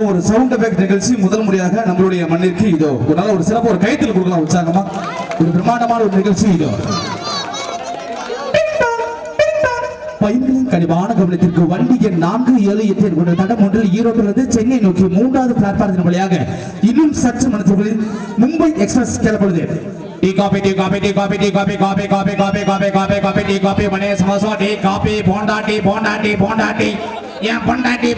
ஒரு sound effect நிகழ்ச்சி முதல் முறையாக நம்மளுடைய மண்ணிற்கு இதோ ஒரு நல்ல ஒரு சிறப்பு ஒரு கைத்தில் கொடுக்கலாம் உற்சாகமா ஒரு பிரம்மாண்டமான ஒரு நிகழ்ச்சி இதோ பயணிகளின் கனிவான கவனத்திற்கு வண்டி எண் 478 கொண்ட தடம் ஒன்றில் ஈரோட்டிலிருந்து சென்னை நோக்கி 3வது பிளாட்பாரத்தின் வழியாக இன்னும் சற்று மணித்துகளில் மும்பை எக்ஸ்பிரஸ் கிளம்புகிறது. टी कॉफी बने समोसा टी कॉफी बोंडा टी ये बोंडाटी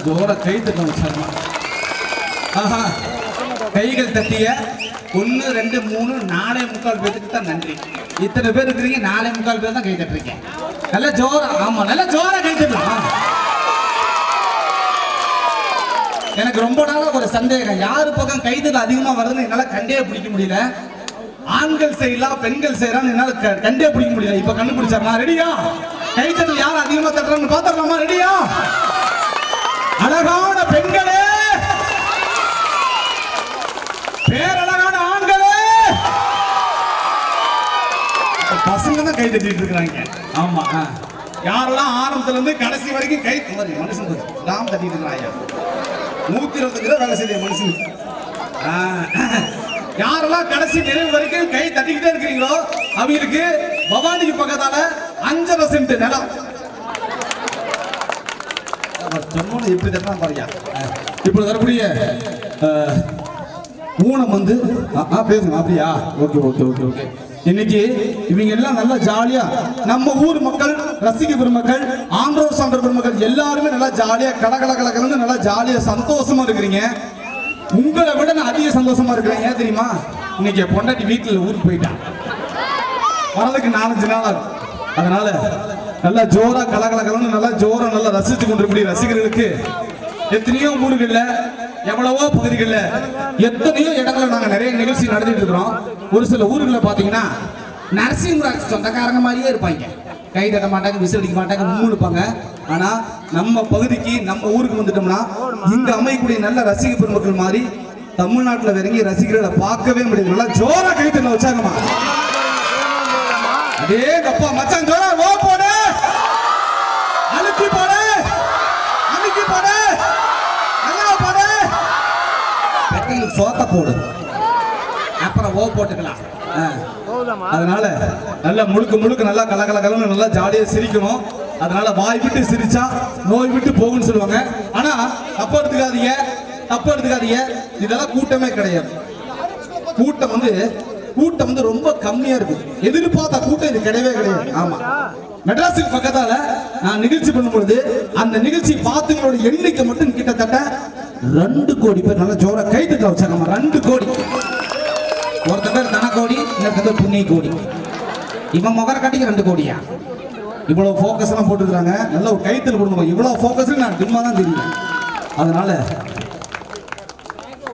ஜோர கை தட்டணும் சார். ஆஹா கைகள் தட்டிய 1 2 3 4.75 பேருக்கு தான் நன்றி. இத்தனை பேர் இருக்கிறீங்க 4.75 பேர் தான் கை தட்டுறீங்க. நல்ல ஜோர ஆமா நல்ல ஜோர கை தட்டலாம். எனக்கு ரொம்ப நாளா ஒரு சந்தேகம் யாரு பக்கம் கைதட்டல் அதிகமா வருதுன்னு என்னால கண்டே பிடிக்க முடியல. ஆண்கள் செய்யலாம் பெண்கள் செய்யலாம் என்னால கண்டே பிடிக்க முடியல. இப்ப கண்டுபிடிச்சாரலாம். ரெடியா கைதட்டல் யார் அதிகமா தட்டுறான்னு பாத்துடலாமா? ரெடியா அழகான பெண்களே பேரழகான ஆண்களே பசங்க தான் கை தட்டிட்டு இருக்காங்க. ஆமா யாரெல்லாம் ஆரம்பத்துல இருந்து கடைசி வரைக்கும் கை மனுஷன் தான் தட்டிட்டு இருக்கிறாங்க. 120 கிலோ வேலை செய்ய மனுஷன். யாரெல்லாம் கடைசி நிறைவு வரைக்கும் கை தட்டிக்கிட்டே இருக்கிறீங்களோ அவங்களுக்கு பவானிக்கு பக்கத்தால 5.5 சென்ட் நிலம் எப்படி தட்டலாம் பாருங்க. இப்ப வரக்கூடிய ஊனம் வந்து பேசுங்க. அப்படியா? Okay okay okay okay. இன்னைக்கு இவங்க எல்லாம் நல்லா ஜாலியா நம்ம ஊர் மக்கள் ரசிக பெருமக்கள் ஆன்றோர் சான்ற பெருமக்கள் எல்லாருமே நல்லா ஜாலியா கலகலகலகலன்னு நல்லா ஜாலியா சந்தோஷமா இருக்கிறீங்க. உங்களை விட நான் அதிக சந்தோஷமா இருக்கிறேன். ஏன் தெரியுமா? இன்னைக்கு பொண்டாட்டி வீட்டுல ஊருக்கு போயிட்டான். வரதுக்கு 4-5 நாள் ஆகும். அதனால நல்லா ஜோரா கலகலகலன்னு நல்லா ஜோரா நல்லா ரசித்து கொண்டிருக்கூடிய ரசிகர்களுக்கு எத்தனையோ ஊர்கள்ல எவ்வளவோ பகுதிகளில் எத்தனையோ இடத்துல நாங்க நிறைய நிகழ்ச்சி நடத்திட்டு இருக்கிறோம். ஒரு சில ஊர்களில் பாத்தீங்கன்னா நரசிம்மராஜ் சொந்தக்காரங்க மாதிரியே இருப்பாங்க. கை தட்ட மாட்டாங்க, விசில் அடிக்க மாட்டாங்க, முன்னுப்பாங்க. ஆனா நம்ம பகுதிக்கு நம்ம ஊருக்கு வந்துட்டோம்னா இங்க அமையக்கூடிய நல்ல ரசிக பெருமக்கள் மாதிரி தமிழ்நாட்டில் இறங்கி ரசிகர்களை பார்க்கவே முடியாது. நல்லா ஜோரா கை தட்ட வச்சாங்கம்மா. அதே கப்பா மச்சான் ஜோரா ஓ போடு அழுத்தி போடு அமுக்கி போடு நல்லா போடு பெட்டையில் சோத்த போடு அப்புறம் ஓ போட்டுக்கலாம். அதனால நல்லா முழுக்க நல்லா கலகலகலன்னு நல்லா ஜாலியா சிரிக்கணும். அதனால வாய் விட்டு சிரிச்சா நோய் விட்டு போகும்னு சொல்லுவாங்க. ஆனா தப்பு எடுத்துக்காதீங்க. இதெல்லாம் கூட்டமே கிடையாது. கூட்டம் வந்து ரொம்ப கம்மியா இருக்கு. எதிர்பார்த்த கூட்டம் இது கிடையவே கிடையாது. ஆமா மெட்ராஸுக்கு பக்கத்தால நான் நிகழ்ச்சி பண்ணும்பொழுது அந்த நிகழ்ச்சி பார்த்துங்களோட எண்ணிக்கை மட்டும் கிட்டத்தட்ட 2 கோடி பேர். நல்லா ஜோரா கை தட்ட வச்சாங்க. 2 கோடி. ஒருத்த பேர் தன கோடி, இன்னொருத்த பேர் புண்ணிய கோடி. இவன் முகர கட்டிக்கு 2 கோடியா? இவ்வளவு போக்கஸ் எல்லாம் போட்டுருக்காங்க. நல்ல ஒரு கைத்தல் கொடுக்கணும். இவ்வளவு போக்கஸ் நான் சும்மா தான் தெரியும். அதனால